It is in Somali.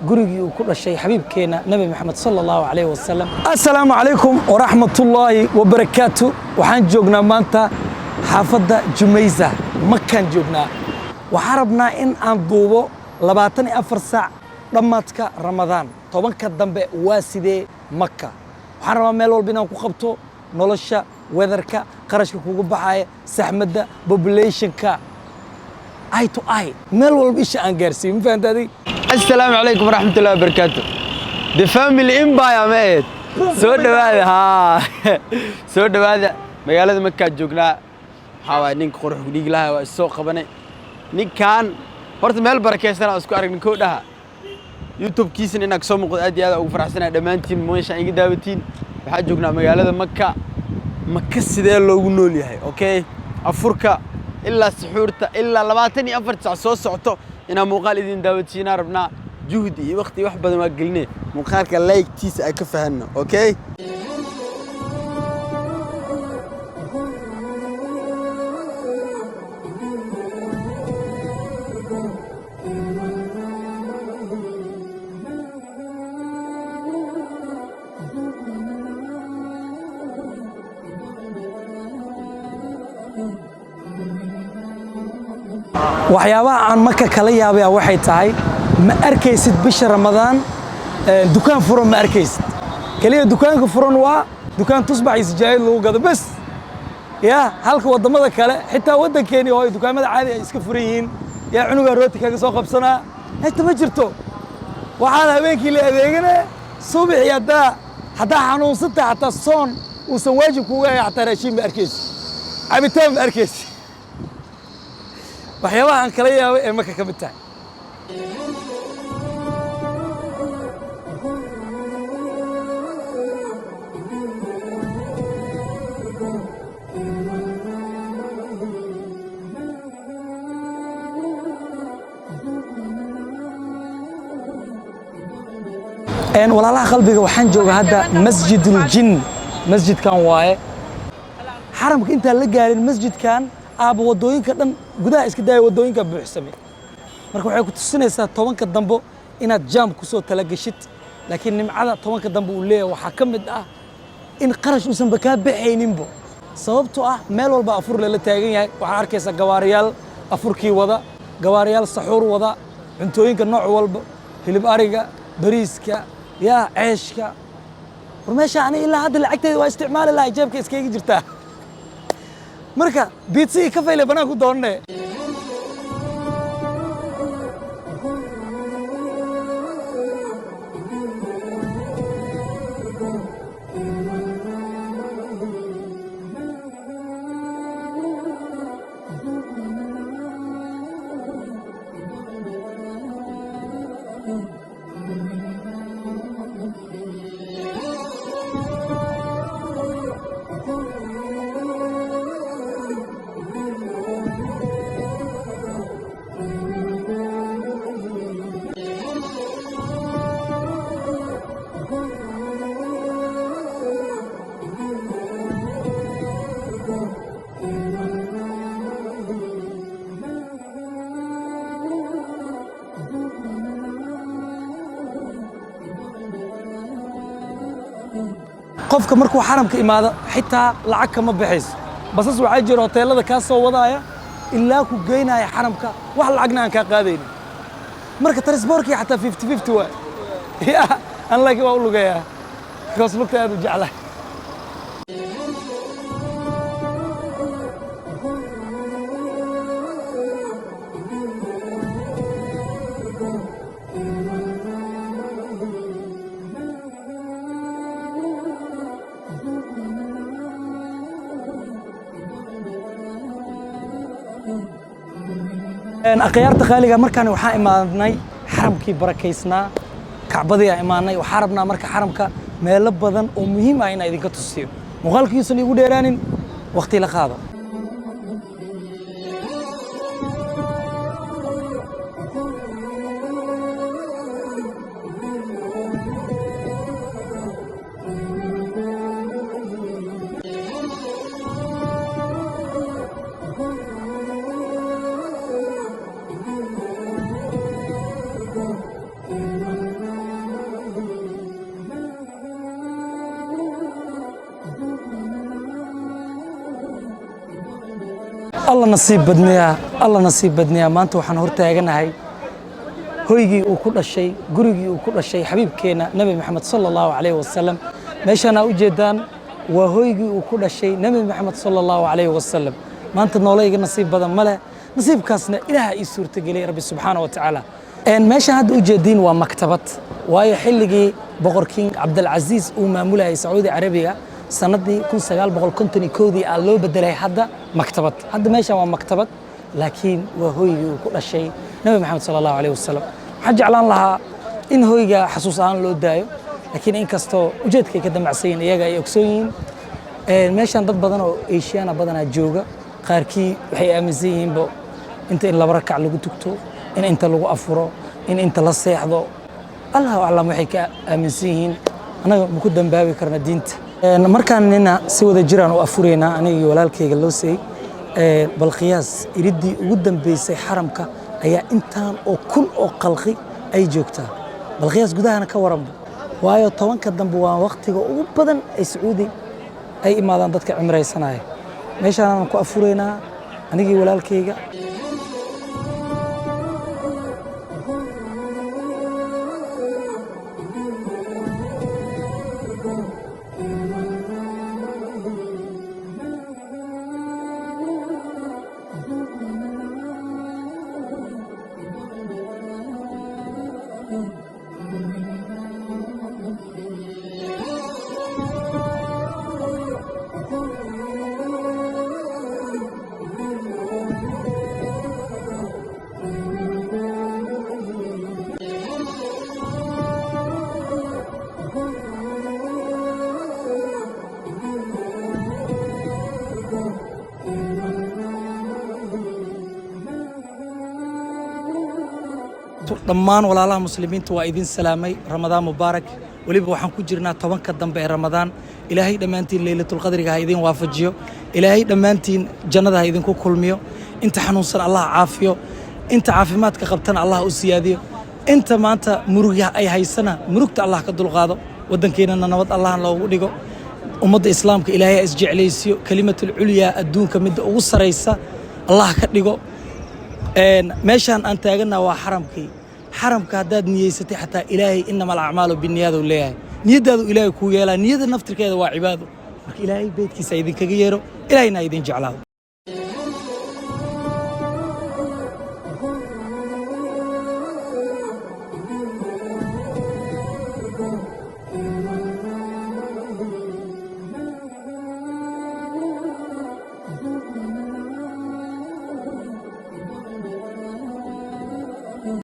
gurigii uu ku dhashay xabiibkeena nabi maxamed sallallahu alayhi wasallam. Assalaamu alaykum wa rahmatullahi wa barakaatuh. waxaan joognaa maanta xaafadda Jumayza Makkaan joognaa. waxaan rabnaa in aan duubo 24 saac dhamaadka Ramadaan tobanka dambe waa sidee Makka. waxaan rabaa meel walba inaan ku qabto nolosha weatherka qarashka kugu baxaya saxmadda populationka eye to eye meel walba isha aan gaarsiin ma fahantaday. Assalaamu alaykum warahmatullahi wabarakatuh. The family empire mate. Soo dhawaada magaalada Makka joognaa. waxa waay nin qurux dhig lahaa waa soo qabanay. ninkan horta meel barakeysan aan isku aragnay koo dhaha YouTube kiisan inaad soo muuqdo aad iyo aad ugu faraxsanahay dhamaantiin meesha iga daawatiin. waxa joognaa magaalada Makka sidee loogu nool yahay okay afurka ilaa suxuurta ilaa 24 saac soo socto ina muuqaal idin daawatiina rabnaa juhdi iyo waqti wax badan waa gelinay muuqaalka like-tiisa ay ka fahanno okay. waxyaabaha aan Makka kala yaabay waxay tahay ma arkaysid bisha Ramadaan dukaan furan ma arkaysid kaliya dukaanka furan waa dukaan tusbax isjaayid lagu gado bas ya halka wadamada kale xitaa wadankeeni oo dukaamada caadi ay iska furan yihiin ya cunuga rooti kaga soo qabsanaa inta ma jirto waxaan habeenkii la adeeganaa subax hadaa xanuunsata hataa soon uusan waajib kuga yahay hataa raashin ma arkaysid cabitaan ma arkaysid waxyaabaha aan kala yaabay ee Makka ka mid tahay. walaalaha qalbiga waxaan joogaa hadda masjidul jinn masjidkan waaye xaramka intaan la gaarin masjidkan aaba wadooyinka dhan gudaha iska daaya wadooyinka buuxsamay marka waxay ku tusinaysaa tobanka dambo inaad jaam ku soo tala gashid laakiin nimcada tobanka dambo uu leeyahay waxa ka mid ah in qarash uusan ka baxayninbo sababtoo ah meel walba afur la taagan yahay waxa arkaysa gawaariyaal afurkii wada gawaariyaal saxuur wada cuntooyinka nooc walba hilib ariga bariiska ya ceeshka meesha ani ilaa hadda lacagteeda waa isticmaali lahaa jeebka iskaga jirtaa marka pizza ka fayle banaan ku doonne qofka markuu xaramka imaado xitaa lacag kama baxayso basas waxa jira hoteelada ka soo wadaaya ilaa ku geynaya xaramka wax lacagna aan ka qaadaynin marka transportkii xataa 50-50 waa ya aan laakiin waa u lugayaa kaas lugta aad u jeclahay. akhyaarta qaaliga markaan waxaan imaanay xaramkii barakeysnaa kacbadii aan imaanay waxaan rabnaa marka xaramka meelo badan oo muhiim ah inaan idinka tusiyo muuqaalkiisan igu dheeraanin waqti la qaado. الله نصيب بدنيا ما أنتوا حنهرتها جناهي هويجي وكل شيء جريجي وكل شيء حبيب كينا نبي محمد صلى الله عليه وسلم ماشي أنا وجدان وهويجي وكل شيء نبي محمد صلى الله عليه وسلم ما أنت نوليج نصيب بدن ملا نصيب كاسنا إله يسور تجلي ربي سبحانه وتعالى إن ماشي هاد وجدين ومكتبات وهي حلقي بقركين عبد العزيز ومامولها سعودي عربية سندي كون سجال بقول كنتني كودي اللو بدري حدا مكتبات حد ماشي ومكتبات لكن وهويجي وكل شيء نبي محمد صلى الله عليه وسلم حج علان لها إن هويجا حسوسان لو دايو لكن إن كستو وجدك كده معسين يجا يكسوين ماشان ضد بدنا إيشيانا بدنا جوجا قاركي وحي أمزين بو أنت إن لبركع لو تكتو إن أنت لو أفرو إن أنت لا صيحضو الله أعلم وحي أمزين أنا مقدم بابي كرنا دينت مركان إننا سوى جيران وأفورينا أنا ولالكي قالوسي بالقياس يردي قدام بيسي حرمك أي إنتان أو كل أو قلقي أي جوكتا بالقياس قدها أنا كورم وايو طوان كدن بوان وقتي وبدن أي سعودي أي إمادان ضدك عمري سناي ماشي أنا كو أفورينا أنيجي ولا الكيجا dhammaan walaalaha muslimiinta waa idin salaamay ramadaan mubaarak waliba waxaan ku jirnaa 10ka dambe ee ramadaan ilaahay dhamaantiin leelatul qadriga ha idin waafajiyo ilaahay dhamaantiin jannada ha idinku kulmiyo inta xanuunsan allah caafiyo inta caafimaadka qabtana allah u siyaadiyo inta maanta murugga ay haysana murugta allah ka dulqaado wadankeena nabad allah loogu dhigo ummadda islaamka ilaahay is jeclaysiyo kalimatul ulya adduunka mid ugu sareysa allah ka dhigo meeshan aan taagana waa xaramkii حرمك هداد نيستي حتى إلهي إنما الأعمال بالنيات والله نيد هذا إلهي كويلا نيد النفتر كذا وعباده إلهي بيتك سيدك غيره إلهي نايدين جعله